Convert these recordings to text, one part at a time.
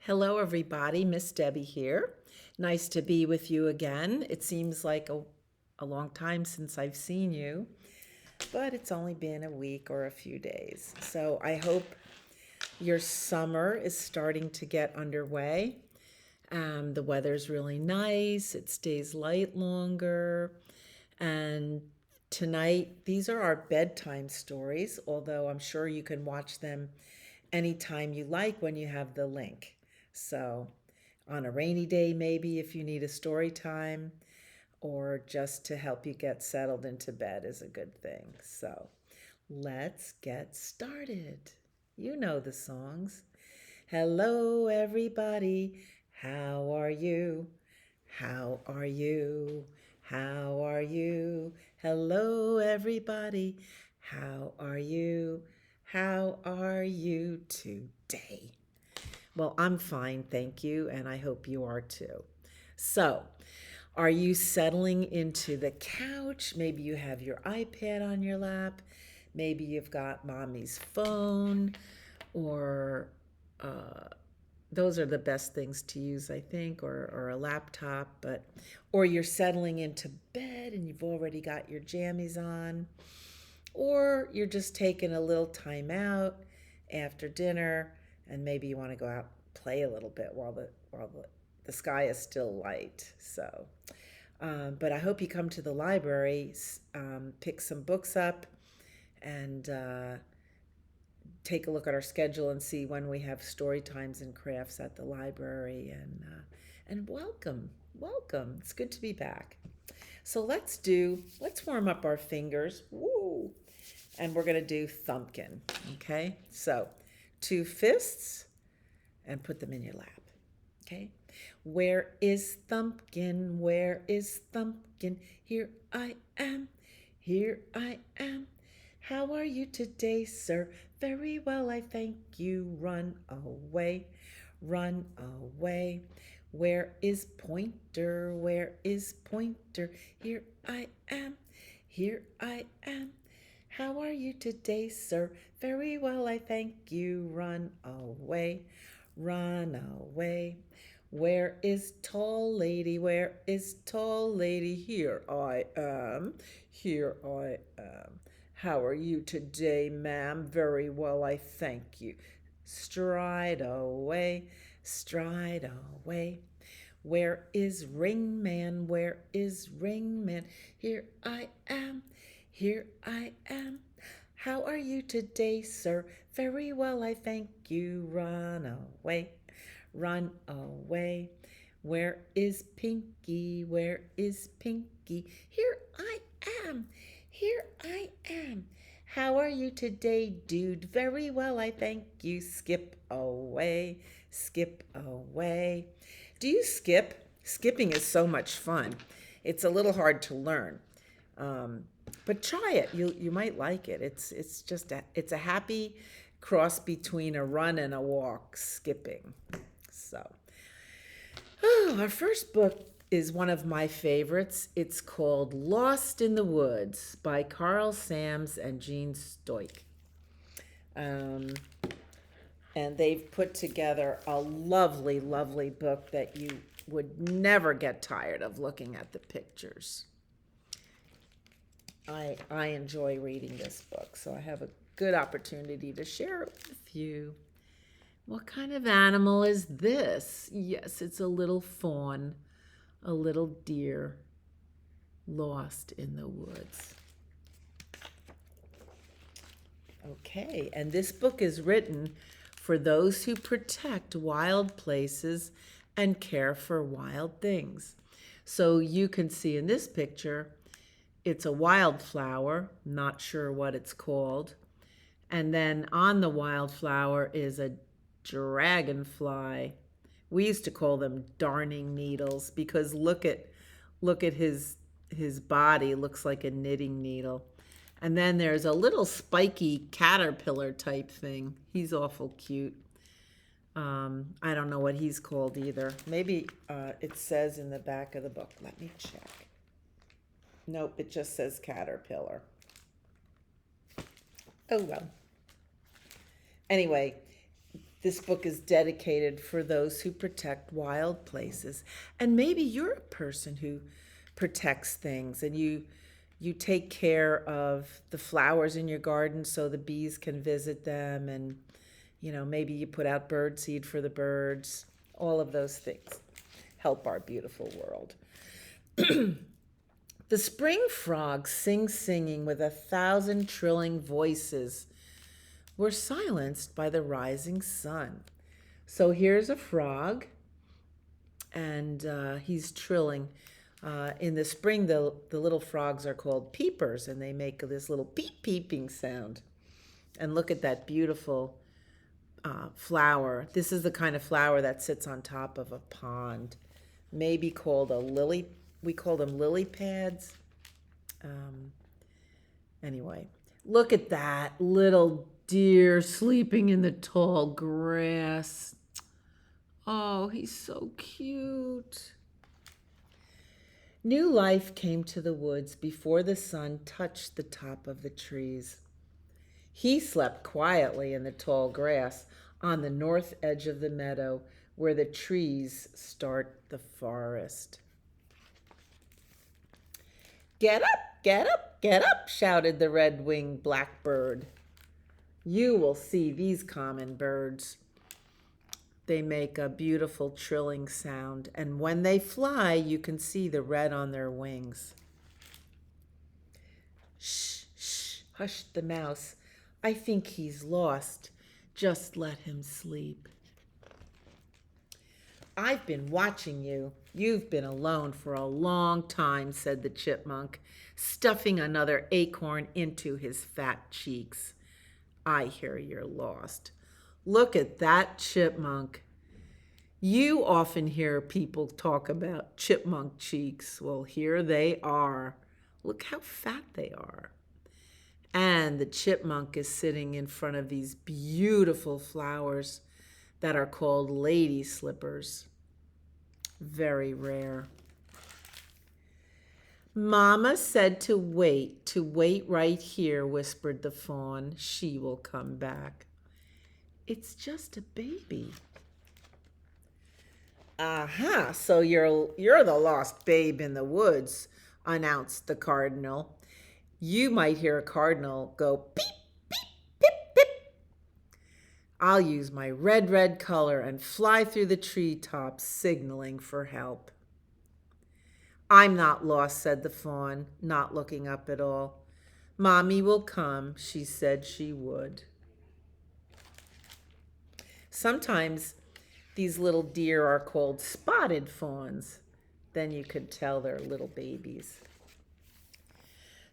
Hello, everybody. Miss Debbie here. Nice to be with you again. It seems like a long time since I've seen you, but it's only been a week or a few days. So I hope your summer is starting to get underway. The weather's really nice, it stays light longer. And tonight, these are our bedtime stories, although I'm sure you can watch them anytime you like when you have the link. So, on a rainy day, maybe if you need a story time, or just to help you get settled into bed is a good thing. So, let's get started. You know the songs. Hello, everybody. How are you? How are you? How are you? Hello, everybody. How are you? How are you today? Well, I'm fine, thank you, and I hope you are too. So, are you settling into the couch? Maybe you have your iPad on your lap. Maybe you've got mommy's phone, or uh, those are the best things to use, I think, or a laptop. Or you're settling into bed and you've already got your jammies on, or you're just taking a little time out after dinner, and maybe you want to go out and play a little bit while the sky is still light. So, but I hope you come to the library, pick some books up, and take a look at our schedule and see when we have story times and crafts at the library. And welcome. It's good to be back. So let's warm up our fingers. Woo! And we're gonna do thumpkin. Okay. So 2 fists and put them in your lap. Okay. Where is Thumpkin? Where is Thumpkin? Here I am. Here I am. How are you today, sir? Very well, I thank you. Run away. Run away. Where is Pointer? Where is Pointer? Here I am. Here I am. How are you today, sir? Very well, I thank you. Run away. Run away. Where is Tall Lady? Where is Tall Lady? Here I am. Here I am. How are you today, ma'am? Very well, I thank you. Stride away. Stride away. Where is Ringman? Where is Ringman? Here I am. Here I am. How are you today, sir? Very well, I thank you. Run away. Run away. Where is Pinky? Where is Pinky? Here I am. Here I am. How are you today, dude? Very well, I thank you. Skip away. Skip away. Do you skip? Skipping is so much fun. It's a little hard to learn. Um, but try it. You might like it. It's a happy cross between a run and a walk, skipping. So, our first book is one of my favorites. It's called Lost in the Woods by Carl Sams and Jean Stoik. Um, and they've put together a lovely, lovely book that you would never get tired of looking at the pictures. I enjoy reading this book, so I have a good opportunity to share it with you. What kind of animal is this? Yes, it's a little fawn, a little deer lost in the woods. Okay, and this book is written for those who protect wild places and care for wild things. So you can see in this picture, it's a wildflower, not sure what it's called. And then on the wildflower is a dragonfly. We used to call them darning needles because look at his body, looks like a knitting needle. And then there's a little spiky caterpillar type thing. He's awful cute. I don't know what he's called either. Maybe it says in the back of the book. Let me check. Nope, it just says caterpillar. Oh well. Anyway, This book is dedicated for those who protect wild places. And maybe you're a person who protects things and you take care of the flowers in your garden so the bees can visit them, and maybe you put out bird seed for the birds. All of those things help our beautiful world. The spring frogs singing with 1,000 trilling voices were silenced by the rising sun. So here's a frog, and he's trilling. In the spring, the little frogs are called peepers, and they make this little peeping sound. And look at that beautiful flower. This is the kind of flower that sits on top of a pond, maybe called a lily. We call them lily pads. Anyway, look at that little deer sleeping in the tall grass. Oh, he's so cute. New life came to the woods before the sun touched the top of the trees. He slept quietly in the tall grass on the north edge of the meadow where the trees start the forest. Get up, get up, get up, shouted the red-winged blackbird. You will see these common birds. They make a beautiful trilling sound, and when they fly, you can see the red on their wings. Shh, shh, hushed the mouse. I think he's lost. Just let him sleep. I've been watching you. You've been alone for a long time, said the chipmunk, stuffing another acorn into his fat cheeks. I hear you're lost. Look at that chipmunk. You often hear people talk about chipmunk cheeks. Well, here they are. Look how fat they are. And the chipmunk is sitting in front of these beautiful flowers that are called lady slippers. Very rare. Mama said to wait right here, whispered the fawn. She will come back. It's just a baby. Aha, so you're the lost babe in the woods, announced the cardinal. You might hear a cardinal go beep, beep, pip, pip. I'll use my red color and fly through the treetops, signaling for help. I'm not lost, said the fawn, not looking up at all. Mommy will come, she said she would. Sometimes these little deer are called spotted fawns. Then you could tell they're little babies.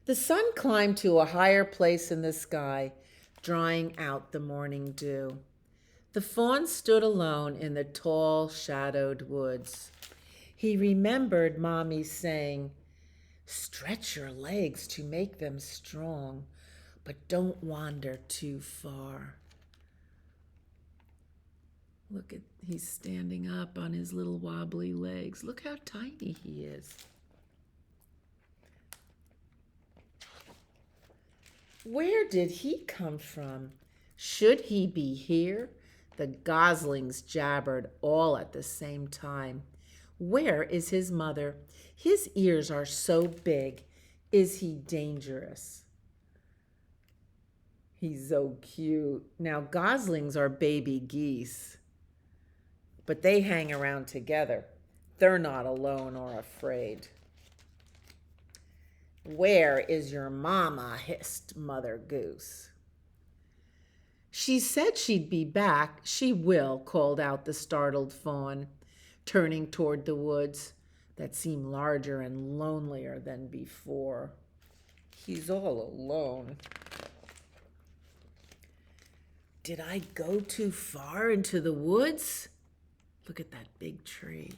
The sun climbed to a higher place in the sky, drying out the morning dew. The fawn stood alone in the tall, shadowed woods. He remembered Mommy saying, stretch your legs to make them strong, but don't wander too far. Look at, he's standing up on his little wobbly legs. Look how tiny he is. Where did he come from? Should he be here? The goslings jabbered all at the same time. Where is his mother? His ears are so big. Is he dangerous? He's so cute. Now, goslings are baby geese, but they hang around together. They're not alone or afraid. Where is your mama? Hissed Mother Goose. She said she'd be back. She will, called out the startled fawn, turning toward the woods that seemed larger and lonelier than before. He's all alone. Did I go too far into the woods? Look at that big tree.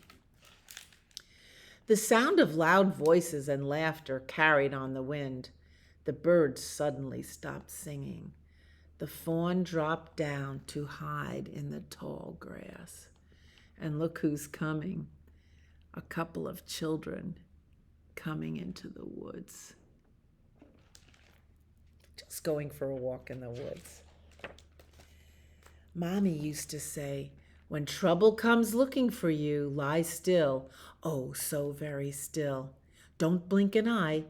The sound of loud voices and laughter carried on the wind. The birds suddenly stopped singing. The fawn dropped down to hide in the tall grass. And look who's coming. A couple of children coming into the woods. Just going for a walk in the woods. Mommy used to say, when trouble comes looking for you, lie still. Oh, so very still. Don't blink an eye.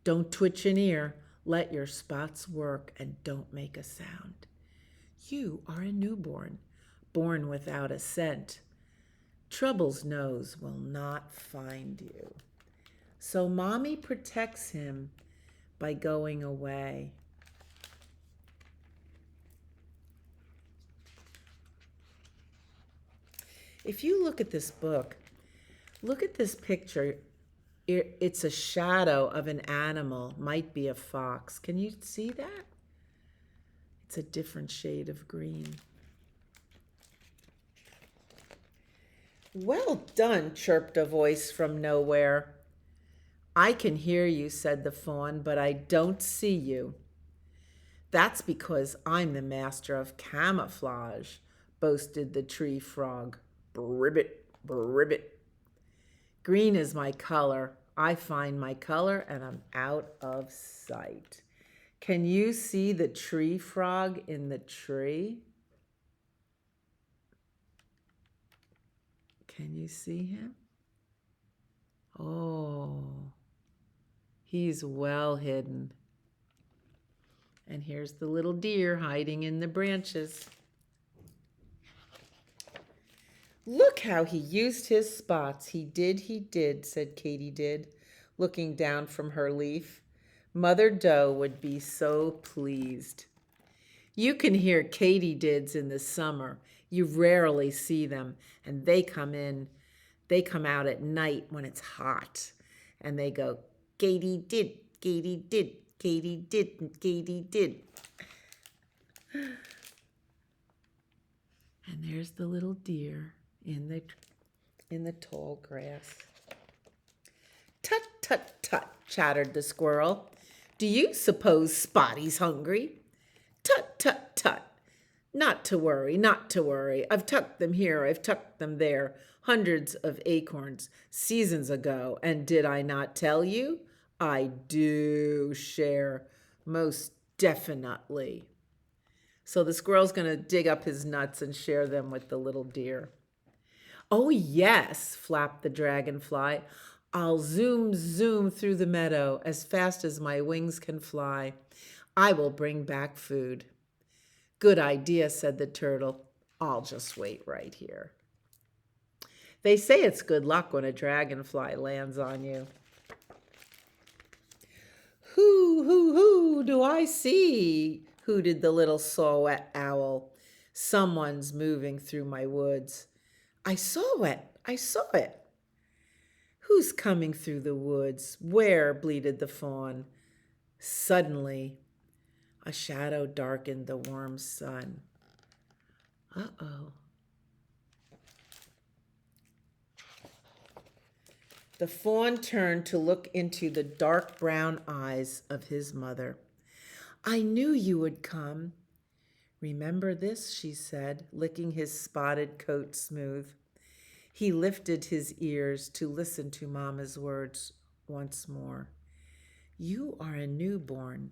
Don't twitch an ear. Let your spots work and don't make a sound. You are a newborn, born without a scent. Trouble's nose will not find you. So mommy protects him by going away. If you look at this book, look at this picture. It's a shadow of an animal, might be a fox. Can you see that? It's a different shade of green. Well done, chirped a voice from nowhere. I can hear you, said the fawn, but I don't see you. That's because I'm the master of camouflage, boasted the tree frog. Bribbit, bribbit. Green is my color. I find my color and I'm out of sight. Can you see the tree frog in the tree? Can you see him? Oh, he's well hidden. And here's the little deer hiding in the branches. Look how he used his spots. He did, said Katy did, looking down from her leaf. Mother Doe would be so pleased. You can hear katydids in the summer. You rarely see them, and they come out at night when it's hot, and they go, Katy did, Katy did, Katy did, Katy did. And there's the little deer in the tall grass. Tut, tut, tut, chattered the squirrel. Do you suppose Spotty's hungry? Tut, tut, tut. Not to worry, not to worry. I've tucked them here, I've tucked them there. Hundreds of acorns, seasons ago. And did I not tell you? I do share, most definitely. So the squirrel's going to dig up his nuts and share them with the little deer. Oh, yes, flapped the dragonfly. I'll zoom, zoom through the meadow as fast as my wings can fly. I will bring back food. Good idea, said the turtle. I'll just wait right here. They say it's good luck when a dragonfly lands on you. Who do I see? Hooted the little saw-whet owl. Someone's moving through my woods. I saw it. Who's coming through the woods? Where? Bleated the fawn. Suddenly, a shadow darkened the warm sun. Uh-oh. The fawn turned to look into the dark brown eyes of his mother. I knew you would come. Remember this, she said, licking his spotted coat smooth. He lifted his ears to listen to Mama's words once more. You are a newborn,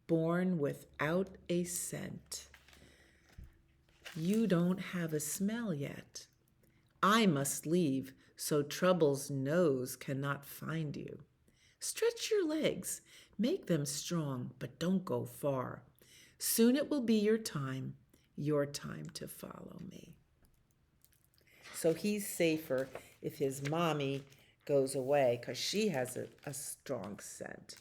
born without a scent. You don't have a smell yet. I must leave so Trouble's nose cannot find you. Stretch your legs, make them strong, but don't go far. Soon it will be your time to follow me. So he's safer if his mommy goes away because she has a strong scent.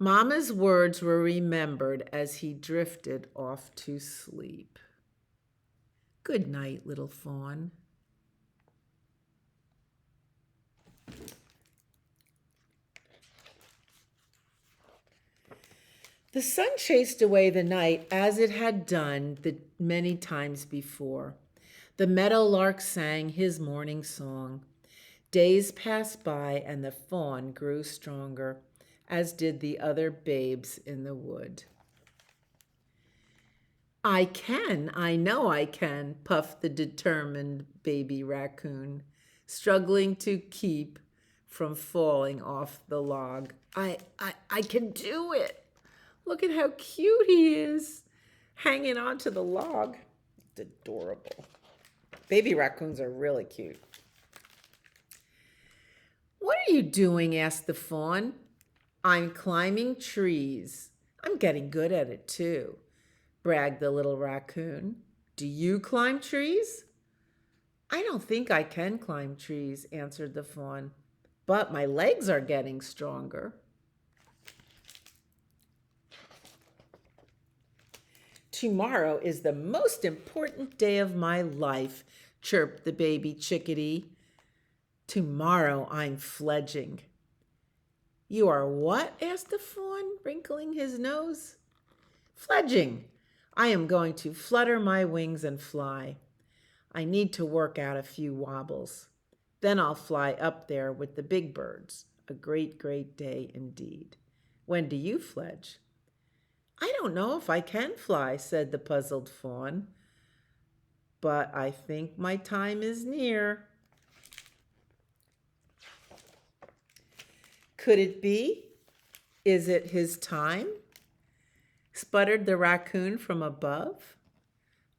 Mama's words were remembered as he drifted off to sleep. Good night, little fawn. The sun chased away the night as it had done the many times before. The meadowlark sang his morning song. Days passed by and the fawn grew stronger, as did the other babes in the wood. I know I can, puffed the determined baby raccoon, struggling to keep from falling off the log. I can do it. Look at how cute he is. hanging onto the log. It's adorable. Baby raccoons are really cute. What are you doing? Asked the fawn. I'm climbing trees. I'm getting good at it too, bragged the little raccoon. Do you climb trees? I don't think I can climb trees, answered the fawn, but my legs are getting stronger. Tomorrow is the most important day of my life, chirped the baby chickadee. Tomorrow I'm fledging. You are what? Asked the fawn, wrinkling his nose. Fledging. I am going to flutter my wings and fly. I need to work out a few wobbles. Then I'll fly up there with the big birds. A great, great day indeed. When do you fledge? I don't know if I can fly, said the puzzled fawn, but I think my time is near. Could it be? Is it his time? Sputtered the raccoon from above.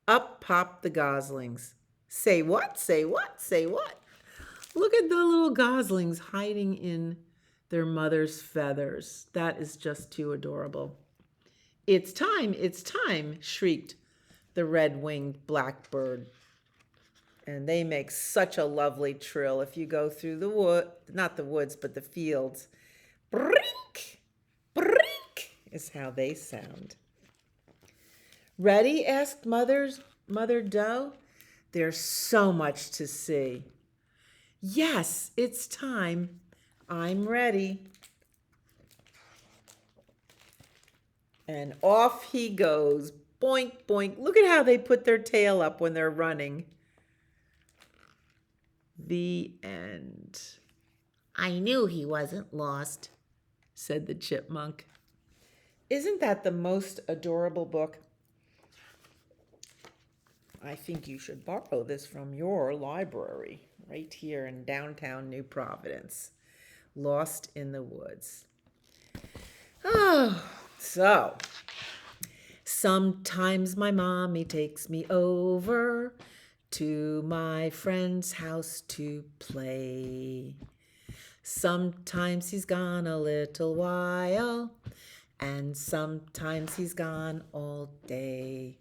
Up popped the goslings. Say what? Say what? Say what? Look at the little goslings hiding in their mother's feathers. That is just too adorable. It's time, shrieked the red-winged blackbird. And they make such a lovely trill if you go through the wood, not the woods, but the fields. Brink, brink is how they sound. Ready? Asked Mother Doe. There's so much to see. Yes, it's time. I'm ready. And off he goes. Boink, boink. Look at how they put their tail up when they're running. The end. I knew he wasn't lost, said the chipmunk. Isn't that the most adorable book? I think you should borrow this from your library right here in downtown New Providence. Lost in the Woods. Oh, so sometimes my mommy takes me over to my friend's house to play. Sometimes he's gone a little while, and sometimes he's gone all day.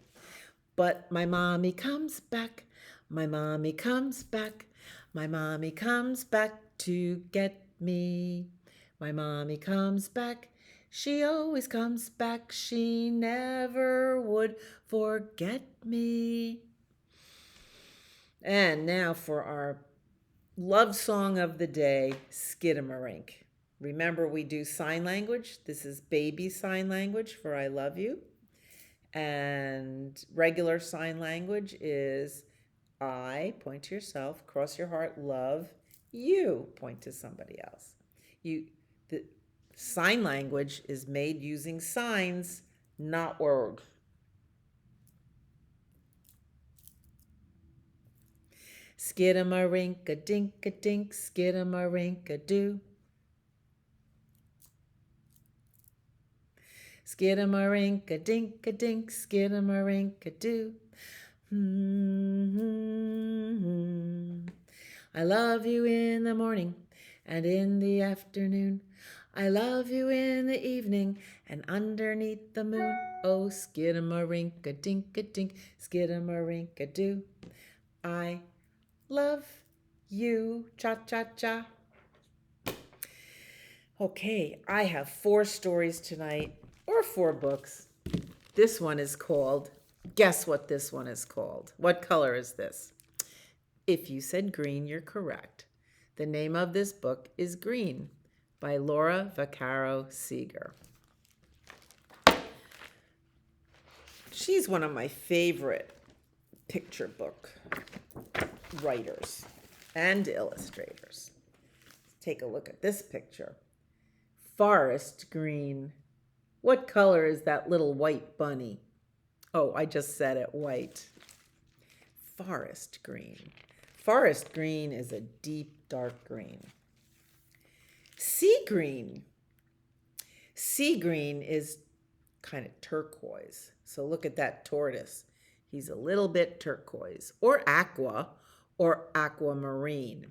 But my mommy comes back, my mommy comes back, my mommy comes back to get me. My mommy comes back, she always comes back, she never would forget me. And now for our love song of the day, Skidamarink. Remember, we do sign language. This is baby sign language for I love you. And regular sign language is I, point to yourself, cross your heart, love you, point to somebody else. The sign language is made using signs, not words. Skidamarink-a-dink-a-dink, skidamarink-a-doo. Skidamarink-a-dink-a-dink, skidamarink-a-doo. I love you in the morning and in the afternoon. I love you in the evening and underneath the moon. Oh, skidamarink-a-dink-a-dink, skidamarink-a-doo. I love you, cha-cha-cha. Okay, I have 4 stories tonight, or 4 books. This one is called, guess what this one is called? What color is this? If you said green, you're correct. The name of this book is Green by Laura Vaccaro Seeger. She's one of my favorite picture book writers and illustrators. Take a look at this picture. Forest green. What color is that little white bunny? Oh, I just said it, white. Forest green. Forest green is a deep, dark green. Sea green. Sea green is kind of turquoise. So look at that tortoise. He's a little bit turquoise or aquamarine.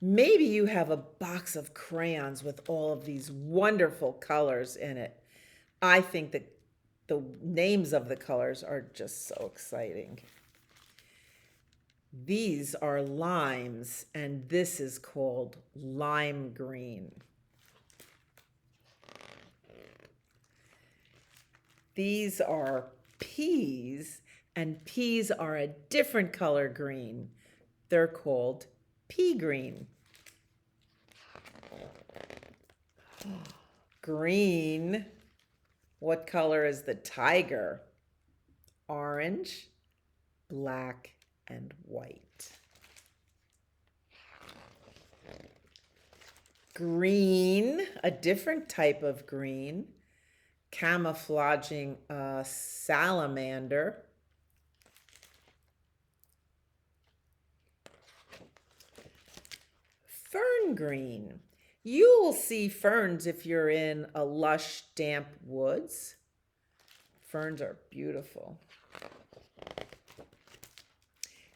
Maybe you have a box of crayons with all of these wonderful colors in it. I think that the names of the colors are just so exciting. These are limes, and this is called lime green. These are peas, and peas are a different color green. They're called pea green. Green. What color is the tiger? Orange, black, and white. Green, a different type of green, camouflaging a salamander. Fern green. You will see ferns if you're in a lush, damp woods. Ferns are beautiful.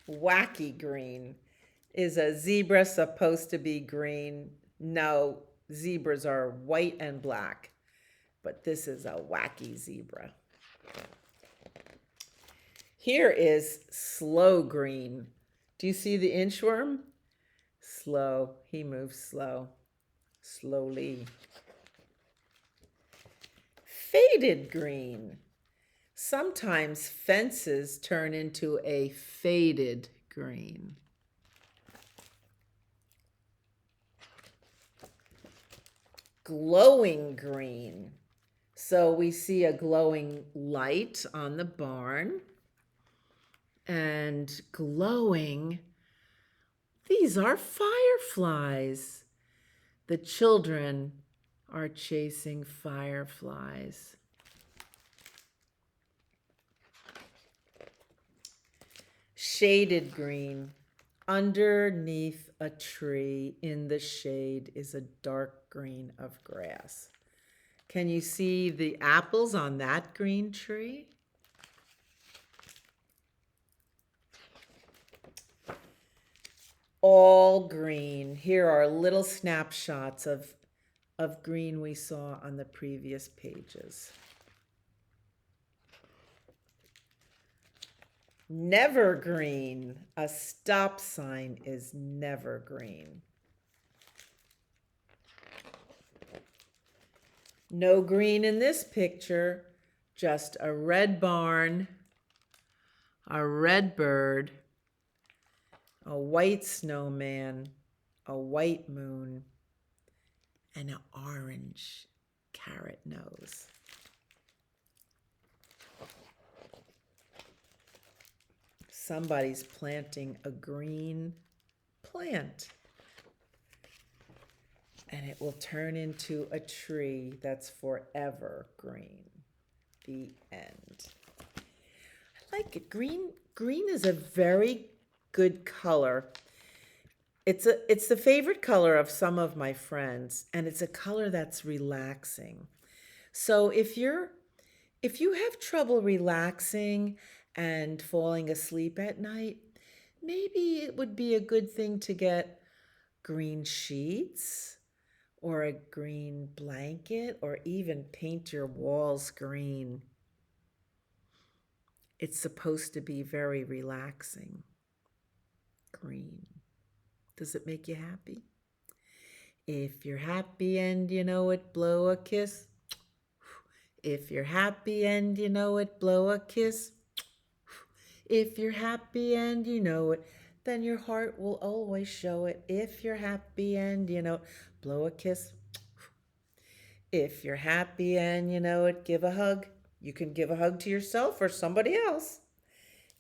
Wacky green. Is a zebra supposed to be green? No, zebras are white and black, but this is a wacky zebra. Here is slow green. Do you see the inchworm? Slow. He moves slow. Slowly. Faded green. Sometimes fences turn into a faded green. Glowing green. So we see a glowing light on the barn. And glowing, these are fireflies. The children are chasing fireflies. Shaded green. Underneath a tree in the shade is a dark green of grass. Can you see the apples on that green tree? All green. Here are little snapshots of green we saw on the previous pages. Never green. A stop sign is never green. No green in this picture, just a red barn, a red bird, a white snowman, a white moon, and an orange carrot nose. Somebody's planting a green plant, and it will turn into a tree that's forever green. The end. I like it. Green is a very good color. It's the favorite color of some of my friends, and it's a color that's relaxing. So if you have trouble relaxing and falling asleep at night, maybe it would be a good thing to get green sheets or a green blanket, or even paint your walls green. It's supposed to be very relaxing. Green. Does it make you happy? If you're happy and you know it, blow a kiss. If you're happy and you know it, blow a kiss. If you're happy and you know it, then your heart will always show it. If you're happy and you know it, blow a kiss. If you're happy and you know it, give a hug. You can give a hug to yourself or somebody else.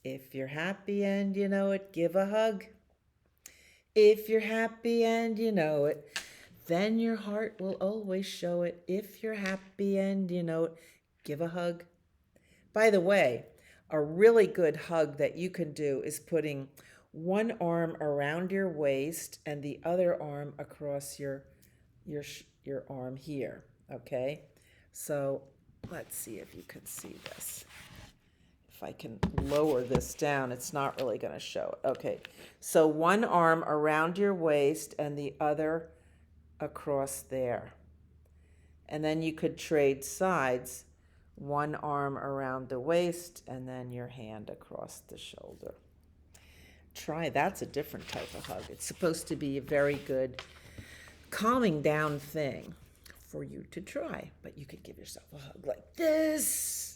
If you're happy and you know it, give a hug. If you're happy and you know it, then your heart will always show it. If you're happy and you know it, give a hug. By the way, a really good hug that you can do is putting one arm around your waist and the other arm across your arm here, okay? So let's see if you can see this. If I can lower this down, it's not really going to show it. Okay, so one arm around your waist and the other across there. And then you could trade sides, one arm around the waist and then your hand across the shoulder. Try, that's a different type of hug. It's supposed to be a very good calming down thing for you to try, but you could give yourself a hug like this.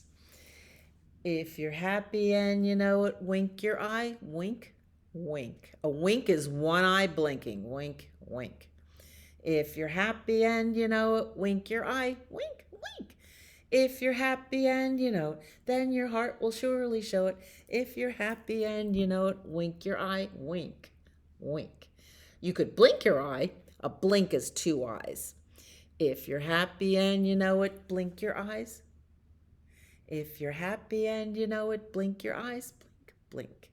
If you're happy and you know it, wink your eye. Wink, wink. A wink is one eye blinking. Wink, wink. If you're happy and you know it, wink your eye. Wink, wink. If you're happy and you know it, then your heart will surely show it. If you're happy and you know it, wink your eye. Wink, wink. You could blink your eye. A blink is two eyes. If you're happy and you know it, blink your eyes. If you're happy and you know it, blink your eyes. Blink, blink.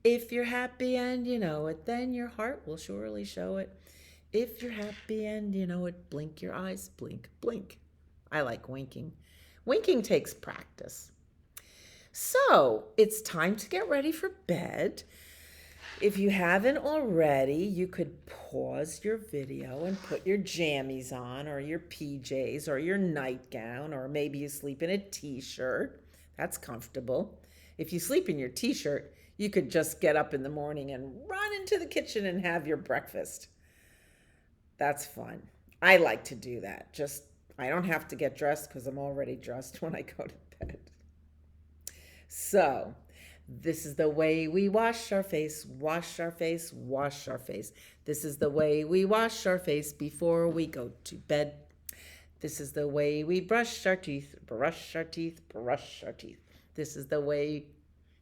If you're happy and you know it, then your heart will surely show it. If you're happy and you know it, blink your eyes. Blink, blink. I like winking. Winking takes practice. So it's time to get ready for bed. If you haven't already, you could pause your video and put your jammies on or your PJs or your nightgown, or maybe you sleep in a t-shirt. That's comfortable. If you sleep in your t-shirt, you could just get up in the morning and run into the kitchen and have your breakfast. That's fun. I like to do that. I don't have to get dressed because I'm already dressed when I go to bed. So, this is the way we wash our face, wash our face, wash our face. This is the way we wash our face before we go to bed. This is the way we brush our teeth, brush our teeth, brush our teeth. This is the way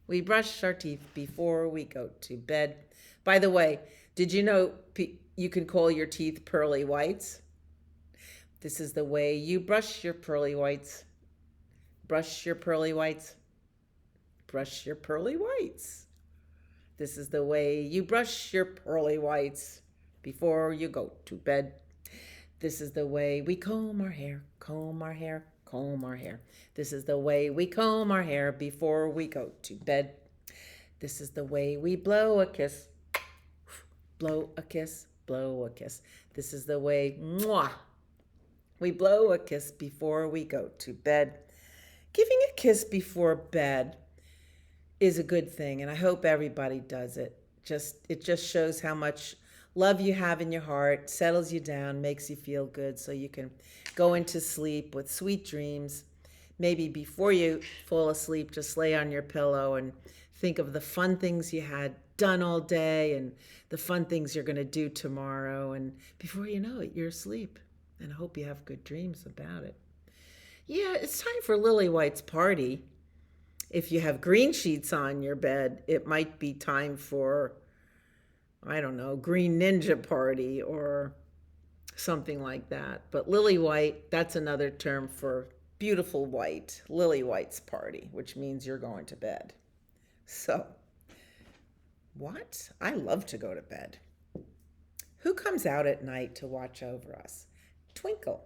we brush our teeth before we go to bed. By the way, did you know you can call your teeth pearly whites? This is the way you brush your pearly whites. Brush your pearly whites. Brush your pearly whites. This is the way you brush your pearly whites before you go to bed. This is the way we comb our hair, comb our hair, comb our hair. This is the way we comb our hair before we go to bed. This is the way we blow a kiss, blow a kiss, blow a kiss. This is the way we blow a kiss before we go to bed. Giving a kiss before bed is a good thing, and I hope everybody does it. It just shows how much love you have in your heart, settles you down, makes you feel good, so you can go into sleep with sweet dreams. Maybe before you fall asleep, just lay on your pillow and think of the fun things you had done all day and the fun things you're going to do tomorrow, and before you know it, you're asleep. And I hope you have good dreams about it. Yeah, it's time for Lily White's party. If you have green sheets on your bed, it might be time for, I don't know, Green Ninja Party or something like that. But Lily White, that's another term for beautiful white. Lily White's party, which means you're going to bed. So, what? I love to go to bed. Who comes out at night to watch over us? Twinkle.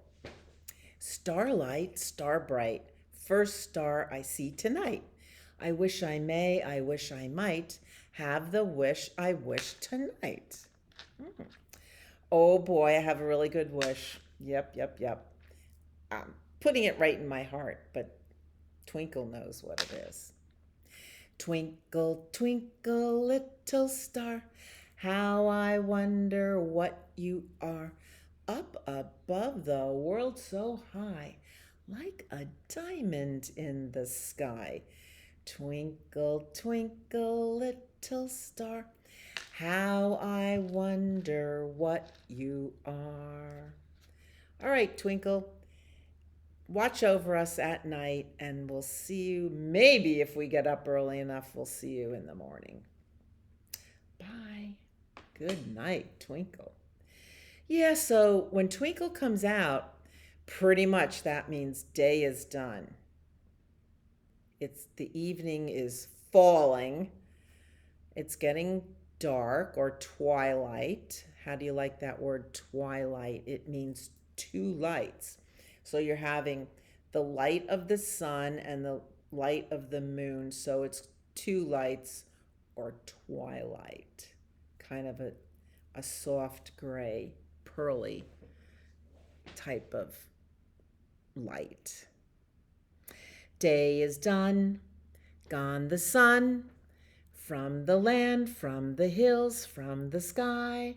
Starlight, star bright, first star I see tonight. I wish I may, I wish I might, have the wish I wish tonight. Oh boy, I have a really good wish. Yep. I'm putting it right in my heart, but Twinkle knows what it is. Twinkle, twinkle, little star, how I wonder what you are. Up above the world so high, like a diamond in the sky. Twinkle, twinkle, little star, how I wonder what you are. All right, Twinkle, watch over us at night, and we'll see you. Maybe if we get up early enough, we'll see you in the morning. Bye. Good night, Twinkle. Yeah, so when Twinkle comes out, pretty much that means day is done. The evening is falling. It's getting dark or twilight. How do you like that word twilight? It means two lights. So you're having the light of the sun and the light of the moon, so it's two lights or twilight. Kind of a soft gray, pearly type of light. Day is done, gone the sun, from the land, from the hills, from the sky.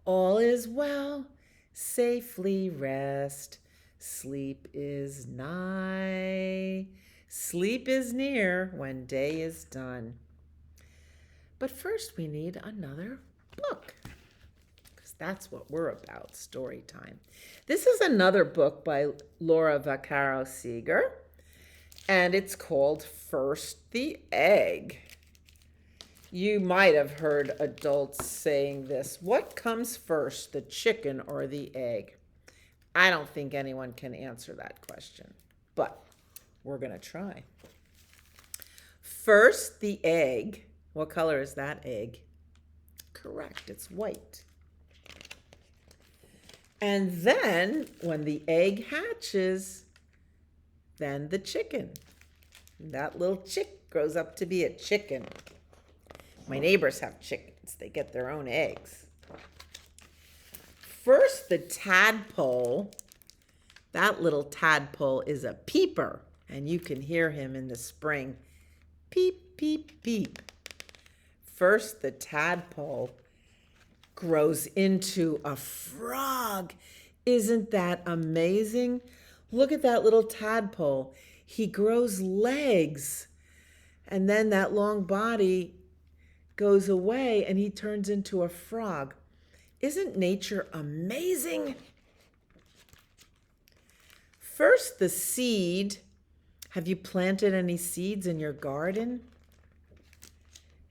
All is well, safely rest. Sleep is nigh. Sleep is near when day is done. But first we need another book, because that's what we're about, story time. This is another book by Laura Vaccaro Seeger, and it's called First the Egg. You might have heard adults saying this. What comes first, the chicken or the egg? I don't think anyone can answer that question, but we're going to try. First, the egg. What color is that egg? Correct, it's white. And then, when the egg hatches, then the chicken. That little chick grows up to be a chicken. My neighbors have chickens. They get their own eggs. First, the tadpole. That little tadpole is a peeper, and you can hear him in the spring. Peep, peep, peep. First, the tadpole grows into a frog. Isn't that amazing? Look at that little tadpole. He grows legs, and then that long body goes away and he turns into a frog. Isn't nature amazing? First, the seed. Have you planted any seeds in your garden?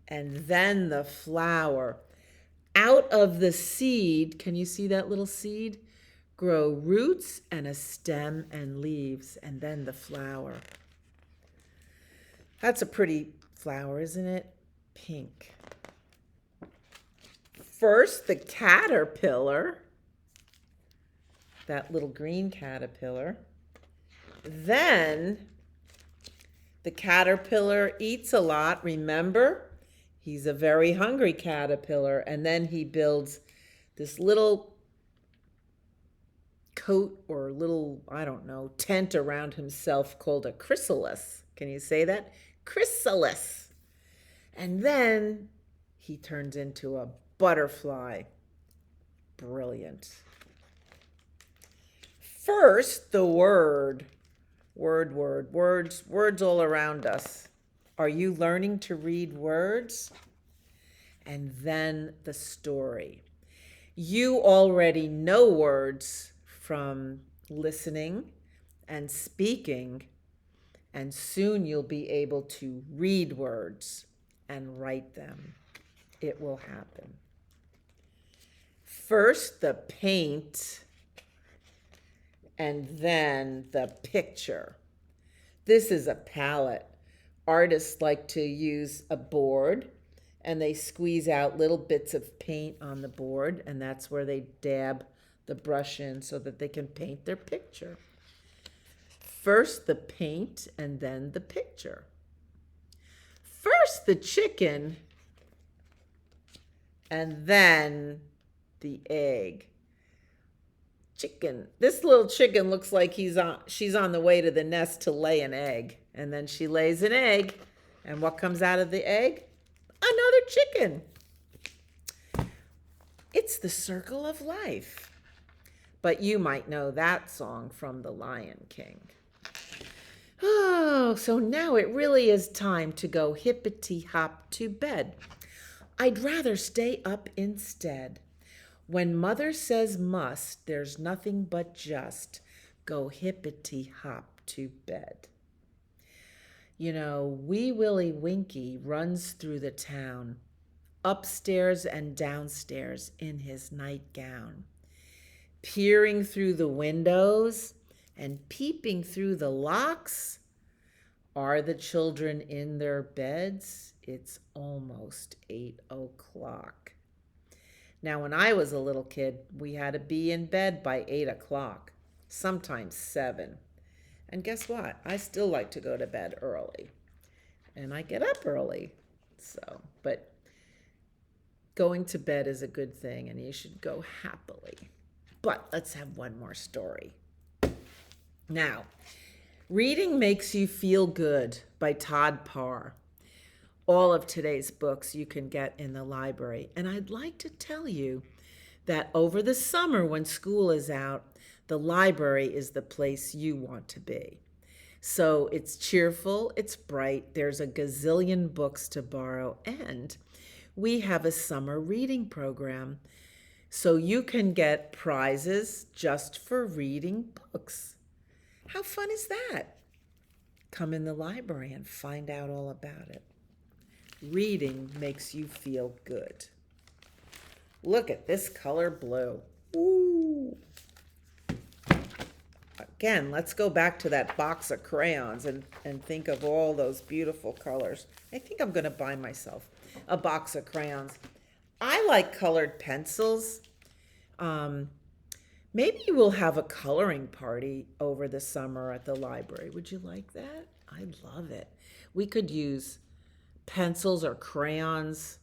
And then the flower. Out of the seed, can you see that little seed? Grow roots and a stem and leaves, and then the flower. That's a pretty flower, isn't it? Pink. First, the caterpillar, that little green caterpillar. Then, the caterpillar eats a lot, remember? He's a very hungry caterpillar, and then he builds this little coat or little, I don't know, tent around himself called a chrysalis. Can you say that? Chrysalis. And then he turns into a butterfly. Brilliant. First, the word. Words all around us. Are you learning to read words? And then the story. You already know words from listening and speaking, and soon you'll be able to read words and write them. It will happen. First, the paint, and then the picture. This is a palette. Artists like to use a board, and they squeeze out little bits of paint on the board, and that's where they dab the brush in so that they can paint their picture. First the paint, and then the picture. First the chicken, and then the egg. Chicken. This little chicken looks like she's on the way to the nest to lay an egg. And then she lays an egg. And what comes out of the egg? Another chicken. It's the circle of life. But you might know that song from The Lion King. Oh, so now it really is time to go hippity-hop to bed. I'd rather stay up instead. When mother says must, there's nothing but just go hippity-hop to bed. You know, Wee Willie Winkie runs through the town, upstairs and downstairs in his nightgown, peering through the windows and peeping through the locks. Are the children in their beds? It's almost 8 o'clock. Now, when I was a little kid, we had to be in bed by 8 o'clock, sometimes 7. And guess what? I still like to go to bed early. And I get up early. But going to bed is a good thing and you should go happily. But let's have one more story. Now, Reading Makes You Feel Good by Todd Parr. All of today's books you can get in the library. And I'd like to tell you that over the summer when school is out, the library is the place you want to be. So it's cheerful, it's bright, there's a gazillion books to borrow, and we have a summer reading program. So you can get prizes just for reading books. How fun is that? Come in the library and find out all about it. Reading makes you feel good. Look at this color blue. Ooh. Again, let's go back to that box of crayons and think of all those beautiful colors. I think I'm going to buy myself a box of crayons. I like colored pencils. Maybe we'll have a coloring party over the summer at the library. Would you like that? I'd love it. We could use pencils or crayons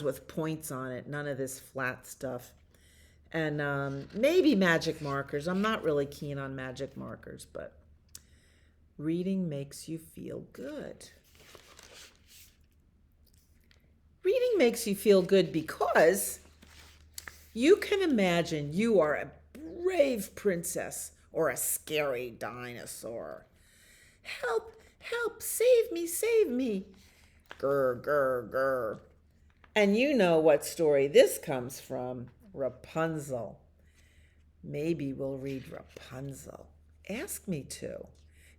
with points on it, none of this flat stuff. And maybe magic markers. I'm not really keen on magic markers, but reading makes you feel good. Reading makes you feel good because you can imagine you are a brave princess or a scary dinosaur. Help, help, save me, save me. Grr, grr, grr. And you know what story this comes from. Rapunzel. Maybe we'll read Rapunzel. Ask me to.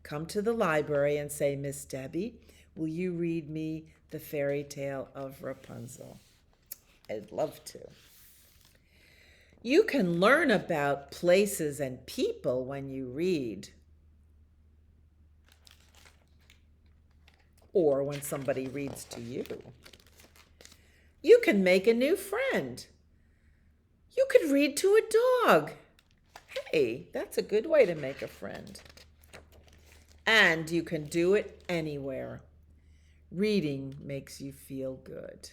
Come to the library and say, Miss Debbie, will you read me the fairy tale of Rapunzel? I'd love to. You can learn about places and people when you read. Or when somebody reads to you. You can make a new friend. You could read to a dog. Hey, that's a good way to make a friend. And you can do it anywhere. Reading makes you feel good.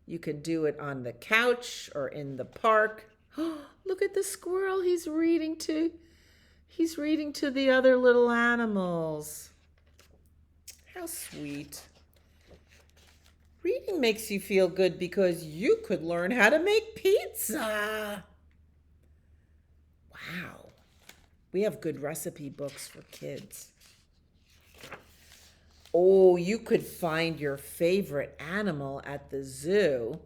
You can do it on the couch or in the park. Look at the squirrel he's reading to. He's reading to the other little animals. How sweet. Reading makes you feel good because you could learn how to make pizza. Wow. We have good recipe books for kids. Oh, you could find your favorite animal at the zoo.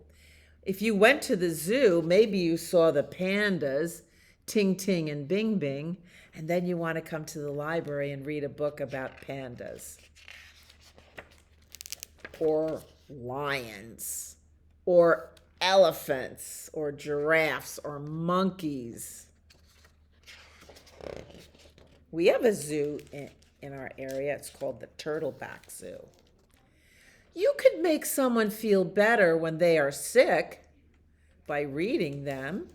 If you went to the zoo, maybe you saw the pandas, Ting Ting and Bing Bing, and then you want to come to the library and read a book about pandas. Or lions, or elephants, or giraffes, or monkeys. We have a zoo in our area. It's called the Turtleback Zoo. You could make someone feel better when they are sick by reading them.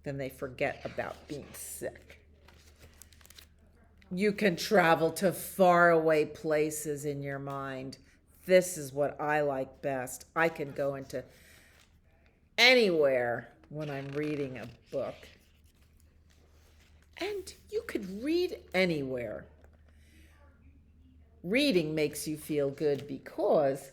Then they forget about being sick. You can travel to faraway places in your mind. This is what I like best. I can go into anywhere when I'm reading a book. And you could read anywhere. Reading makes you feel good because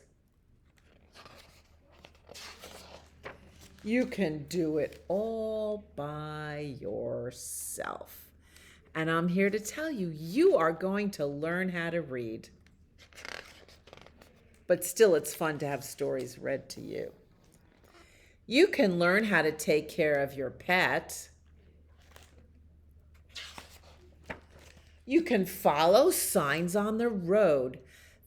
you can do it all by yourself. And I'm here to tell you, you are going to learn how to read. But still, it's fun to have stories read to you. You can learn how to take care of your pet. You can follow signs on the road.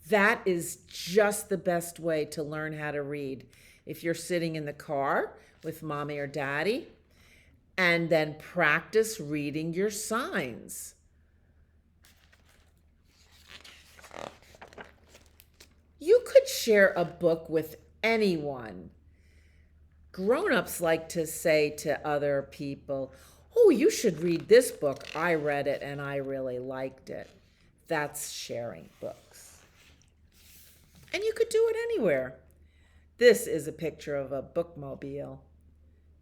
That is just the best way to learn how to read. If you're sitting in the car with mommy or daddy, and then practice reading your signs. You could share a book with anyone. Grown-ups like to say to other people, Oh, you should read this book. I read it and I really liked it. That's sharing books. And you could do it anywhere. This is a picture of a bookmobile.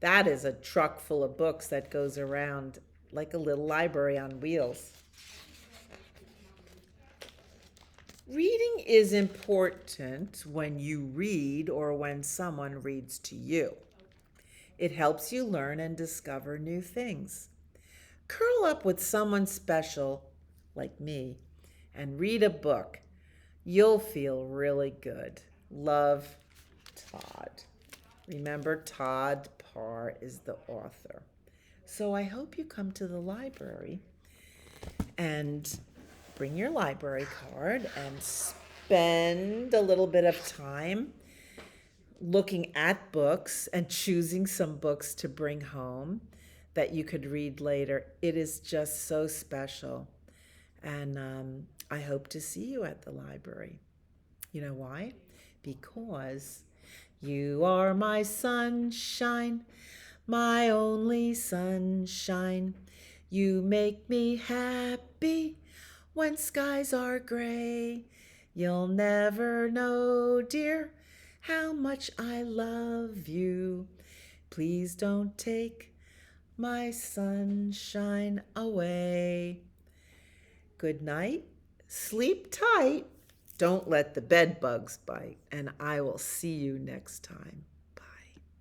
That is a truck full of books that goes around like a little library on wheels. Reading is important when you read or when someone reads to you. It helps you learn and discover new things. Curl up with someone special, like me, and read a book. You'll feel really good. Love, Todd. Remember, Todd Parr is the author. So I hope you come to the library and bring your library card and spend a little bit of time looking at books and choosing some books to bring home that you could read later. It is just so special. And I hope to see you at the library. You know why? Because you are my sunshine, my only sunshine. You make me happy when skies are gray. You'll never know, dear, how much I love you. Please don't take my sunshine away. Good night. Sleep tight. Don't let the bed bugs bite. And I will see you next time.